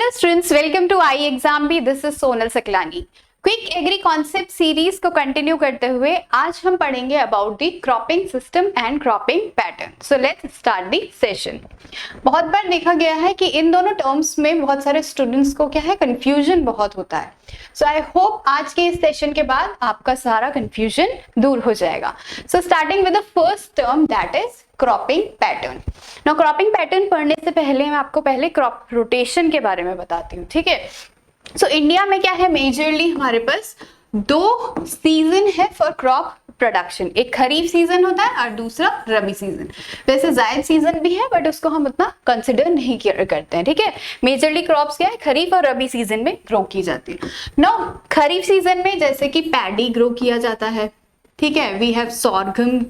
Hello students, welcome to I exam B. This is Sonal Saklani. Quick agri concept series को continue करते हुए आज हम पढ़ेंगे about the cropping system and cropping pattern. So let's start the session. बहुत बार देखा गया है कि इन दोनों टर्म्स में बहुत सारे स्टूडेंट्स को क्या है, कंफ्यूजन बहुत होता है। सो आई होप आज के इस सेशन के बाद आपका सारा कंफ्यूजन दूर हो जाएगा। So starting with the first term, that is cropping pattern. Now cropping pattern पढ़ने से पहले मैं आपको पहले क्रॉप रोटेशन के बारे में बताती हूँ, ठीक है। सो इंडिया में क्या है, मेजरली हमारे पास दो सीजन है फॉर क्रॉप प्रोडक्शन। एक खरीफ सीजन होता है और दूसरा रबी सीजन। वैसे जायद सीजन भी है बट उसको हम उतना कंसिडर नहीं करते हैं, ठीक है। मेजरली क्रॉप्स क्या है, खरीफ और रबी सीजन में ग्रो की जाती है। नाउ खरीफ सीजन में जैसे कि पैडी ग्रो किया जाता है, ठीक है। वी हैव सॉर्गम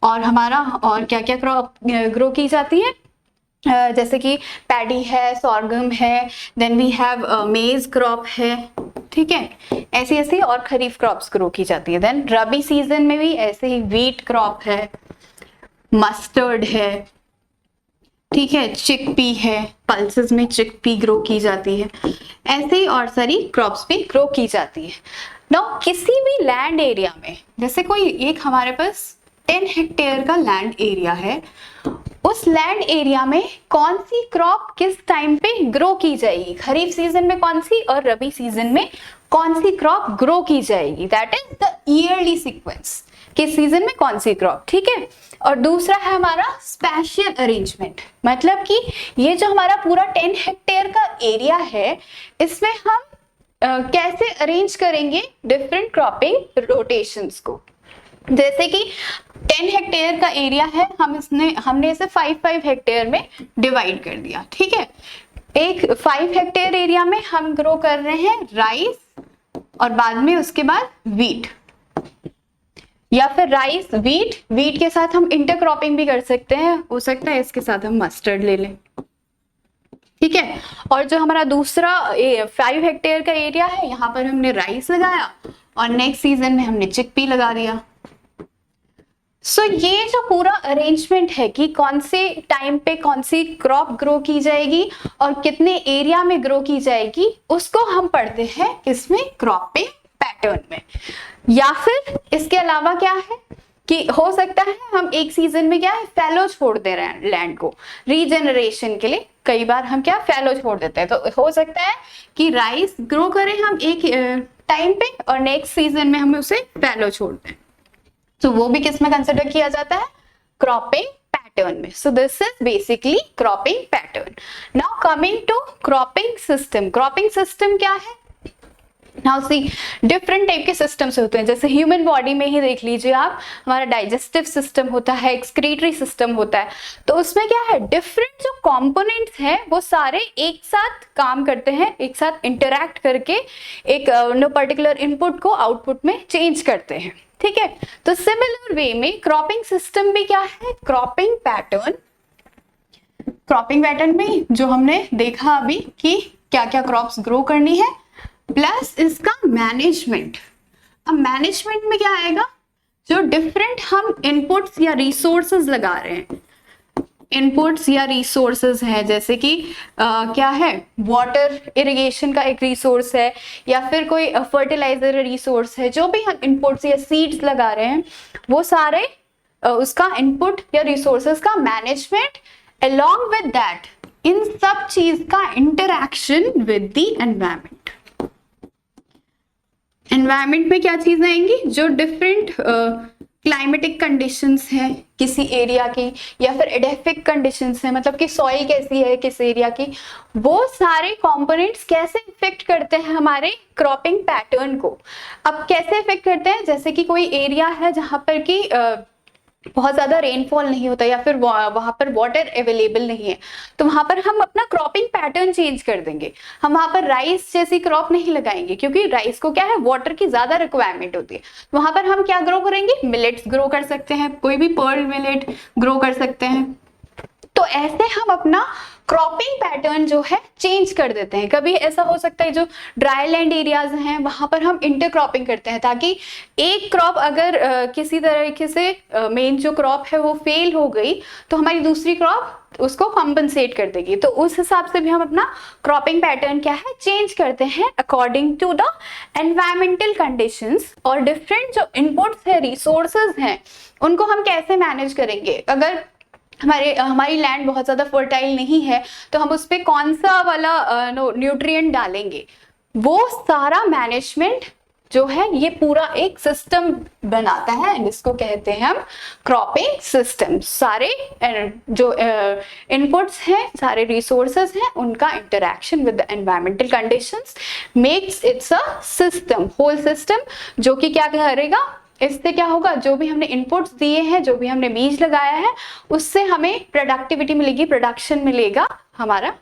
और हमारा और क्या क्या क्रॉप ग्रो की जाती है, जैसे कि पैडी है, सॉर्गम है, देन वी हैव मेज क्रॉप है, ठीक है। ऐसी ऐसी और खरीफ क्रॉप्स ग्रो की जाती है। देन रबी सीजन में भी ऐसे ही व्हीट क्रॉप है, मस्टर्ड है, ठीक है, चिकपी है, पल्सेस में चिकपी ग्रो की जाती है। ऐसे ही और सारी क्रॉप्स भी ग्रो की जाती है। नाउ किसी भी लैंड एरिया में, जैसे कोई एक हमारे पास 10 हेक्टेयर का लैंड एरिया है, उस लैंड एरिया में कौन सी क्रॉप किस टाइम पे ग्रो की जाएगी, खरीफ सीजन में कौन सी और रबी सीजन में कौन सी क्रॉप ग्रो की जाएगी, that is the yearly sequence, किस सीजन में कौन सी क्रॉप, ठीक है। और दूसरा है हमारा स्पेशियल अरेंजमेंट, मतलब कि ये जो हमारा पूरा 10 हेक्टेयर का एरिया है, इसमें हम कैसे अरेंज करेंगे डिफरेंट क्रॉपिंग रोटेशंस को। जैसे कि 10 हेक्टेयर का एरिया है, हमने इसे 5 हेक्टेयर में डिवाइड कर दिया, ठीक है। एक 5 हेक्टेयर एरिया में हम ग्रो कर रहे हैं राइस और बाद में उसके बाद व्हीट, या फिर राइस व्हीट के साथ हम इंटरक्रॉपिंग भी कर सकते हैं। हो सकता है इसके साथ हम मस्टर्ड ले लें, ठीक है। और जो हमारा दूसरा 5 हेक्टेयर का एरिया है, यहाँ पर हमने राइस लगाया और नेक्स्ट सीजन में हमने चिकपी लगा दिया। सो ये जो पूरा अरेंजमेंट है कि कौन से टाइम पे कौन सी क्रॉप ग्रो की जाएगी और कितने एरिया में ग्रो की जाएगी, उसको हम पढ़ते हैं इसमें क्रॉपिंग पैटर्न में। या फिर इसके अलावा क्या है कि हो सकता है हम एक सीजन में क्या है, फैलो छोड़ दे रहे हैं लैंड को रीजनरेशन के लिए। कई बार हम क्या फैलो छोड़ देते हैं, तो हो सकता है कि राइस ग्रो करें हम एक टाइम पे और नेक्स्ट सीजन में हम उसे फैलो छोड़ दें, तो वो भी किस में कंसिडर किया जाता है, क्रॉपिंग पैटर्न में। So this is basically cropping pattern. Now coming to cropping system. Cropping system क्या है, नाउ सी डिफरेंट टाइप के सिस्टम्स होते हैं। जैसे ह्यूमन बॉडी में ही देख लीजिए आप, हमारा डाइजेस्टिव सिस्टम होता है, एक्सक्रीटरी सिस्टम होता है। तो उसमें क्या है, डिफरेंट जो कंपोनेंट्स हैं वो सारे एक साथ काम करते हैं, एक साथ इंटरैक्ट करके एक पर्टिकुलर इनपुट को आउटपुट में चेंज करते हैं, ठीक है। तो सिमिलर वे में क्रॉपिंग सिस्टम भी क्या है, क्रॉपिंग पैटर्न। क्रॉपिंग पैटर्न में जो हमने देखा अभी कि क्या क्या क्रॉप्स ग्रो करनी है, प्लस इसका मैनेजमेंट। अब मैनेजमेंट में क्या आएगा, जो डिफरेंट हम इनपुट्स या रिसोर्सेज लगा रहे हैं, इनपुट्स या रिसोर्सेज है, जैसे कि क्या है, वाटर इरिगेशन का एक रिसोर्स है, या फिर कोई फर्टिलाइजर रिसोर्स है। जो भी हम इनपुट्स या सीड्स लगा रहे हैं, वो सारे उसका इनपुट या रिसोर्सेज का management, along with that in सब चीज का interaction with the environment. Environment में क्या चीजें आएंगी, जो डिफरेंट क्लाइमेटिक कंडीशंस हैं किसी एरिया की, या फिर एडेफिक कंडीशंस हैं, मतलब कि सॉइल कैसी है किस एरिया की, वो सारे कंपोनेंट्स कैसे इफेक्ट करते हैं हमारे क्रॉपिंग पैटर्न को। अब कैसे इफेक्ट करते हैं, जैसे कि कोई एरिया है जहां पर कि बहुत ज्यादा रेनफॉल नहीं होता, या फिर वहां पर वाटर अवेलेबल नहीं है, तो वहां पर हम अपना क्रॉपिंग पैटर्न चेंज कर देंगे। हम वहां पर राइस जैसी क्रॉप नहीं लगाएंगे, क्योंकि राइस को क्या है, वाटर की ज्यादा रिक्वायरमेंट होती है। वहां पर हम क्या ग्रो करेंगे, मिलेट्स ग्रो कर सकते हैं, कोई भी पर्ल मिलेट ग्रो कर सकते हैं। तो ऐसे हम अपना क्रॉपिंग पैटर्न जो है चेंज कर देते हैं। कभी ऐसा हो सकता है जो ड्राई लैंड एरियाज हैं वहां पर हम इंटरक्रॉपिंग करते हैं, ताकि एक क्रॉप अगर किसी तरीके से मेन जो क्रॉप है वो फेल हो गई तो हमारी दूसरी क्रॉप उसको कॉम्पनसेट कर देगी। तो उस हिसाब से भी हम अपना क्रॉपिंग पैटर्न क्या है चेंज करते हैं according to the environmental conditions. और डिफरेंट जो इनपुट्स है, रिसोर्सेज हैं, उनको हम कैसे मैनेज करेंगे। अगर हमारी लैंड बहुत ज़्यादा फर्टाइल नहीं है तो हम उस पर कौन सा वाला न्यूट्रिएंट डालेंगे, वो सारा मैनेजमेंट जो है ये पूरा एक सिस्टम बनाता है, जिसको कहते हैं हम क्रॉपिंग सिस्टम। सारे जो इनपुट्स हैं, सारे रिसोर्सेज हैं, उनका interaction with the environmental conditions makes its a system, whole system, जो कि क्या करेगा, इससे क्या होगा, जो भी हमने इनपुट्स दिए हैं, जो भी हमने बीज लगाया है, उससे हमें प्रोडक्टिविटी मिलेगी, प्रोडक्शन मिलेगा, हमारा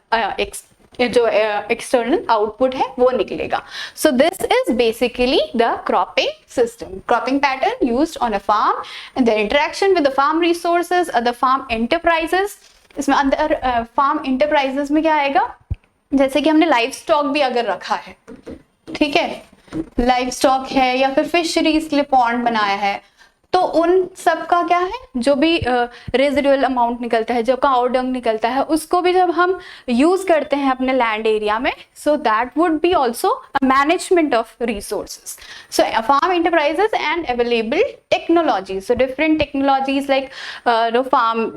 जो एक्सटर्नल आउटपुट है वो निकलेगा। So this is basically the cropping system, cropping pattern used on a farm and the interaction with the farm resources, other farm enterprises. इसमें अंदर फार्म एंटरप्राइजेस में क्या आएगा, जैसे कि हमने लाइव स्टॉक भी अगर रखा है, ठीक है, लाइव स्टॉक है या फिर फिशरीज के लिए पॉन्ड बनाया है, तो उन सब का क्या है, जो भी रेजिडुअल अमाउंट निकलता है, जो काउ डंग निकलता है, उसको भी जब हम यूज करते हैं अपने लैंड एरिया में, so that would be also a management of resources. So farm enterprises and available technology, so different technologies like farm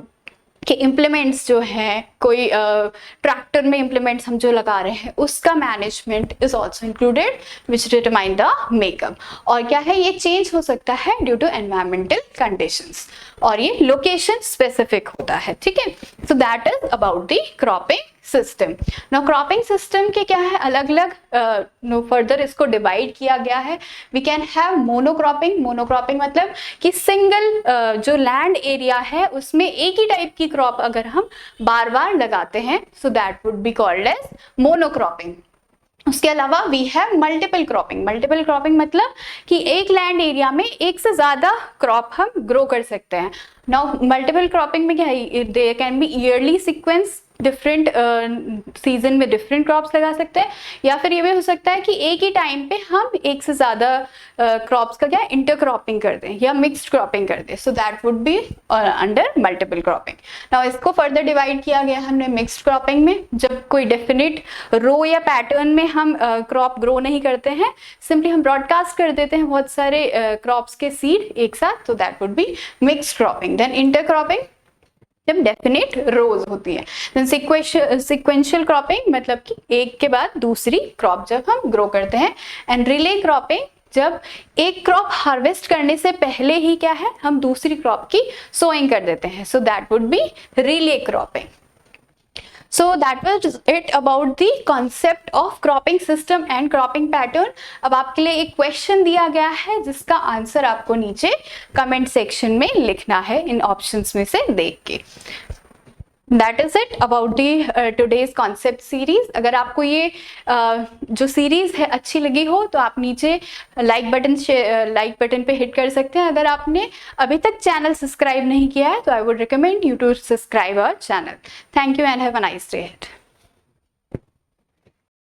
के इम्प्लीमेंट्स जो हैं, कोई ट्रैक्टर में इम्प्लीमेंट्स हम जो लगा रहे हैं, उसका management is also included which determine the makeup. और क्या है, ये चेंज हो सकता है ड्यू टू एनवायरमेंटल कंडीशंस, और ये लोकेशन स्पेसिफिक होता है, ठीक है। So that is about the cropping system. Now cropping system के क्या है, अलग अलग फर्दर इसको डिवाइड किया गया है। We can have monocropping, monocropping मतलब कि सिंगल जो लैंड एरिया है उसमें एक ही टाइप की क्रॉप अगर हम बार बार लगाते हैं, so that would be called as monocropping. उसके अलावा we have multiple cropping, multiple cropping मतलब कि एक लैंड एरिया में एक से ज्यादा क्रॉप हम ग्रो कर सकते हैं। नाउ मल्टीपल क्रॉपिंग में क्या है, there can be yearly sequence, different season में डिफरेंट क्रॉप्स लगा सकते हैं, या फिर ये भी हो सकता है कि एक ही टाइम पे हम एक से ज्यादा क्रॉप्स का क्या इंटरक्रॉपिंग कर दें या मिक्स्ड क्रॉपिंग कर दें, सो that would be under multiple cropping. Now इसको फर्दर डिवाइड किया गया हमने मिक्स्ड क्रॉपिंग में, जब कोई डेफिनेट रो या पैटर्न में हम क्रॉप ग्रो नहीं करते हैं, सिंपली हम ब्रॉडकास्ट कर देते हैं बहुत सारे क्रॉप्स के सीड एक साथ, तो that would be mixed cropping. Then intercropping जब डेफिनेट रोज होती है। देन सिक्वेंशियल क्रॉपिंग मतलब कि एक के बाद दूसरी क्रॉप जब हम ग्रो करते हैं। एंड रिले क्रॉपिंग जब एक क्रॉप हार्वेस्ट करने से पहले ही क्या है, हम दूसरी क्रॉप की सोइंग कर देते हैं, so that would B relay cropping. So that was it about the concept of cropping system and cropping pattern. अब आपके लिए एक क्वेश्चन दिया गया है जिसका आंसर आपको नीचे कमेंट सेक्शन में लिखना है इन ऑप्शंस में से देख के। That is it about the today's concept series. अगर आपको ये जो सीरीज है अच्छी लगी हो तो आप नीचे लाइक बटन पे हिट कर सकते हैं। अगर आपने अभी तक चैनल सब्सक्राइब नहीं किया है तो I would recommend you to subscribe our channel. Thank you and have a nice day.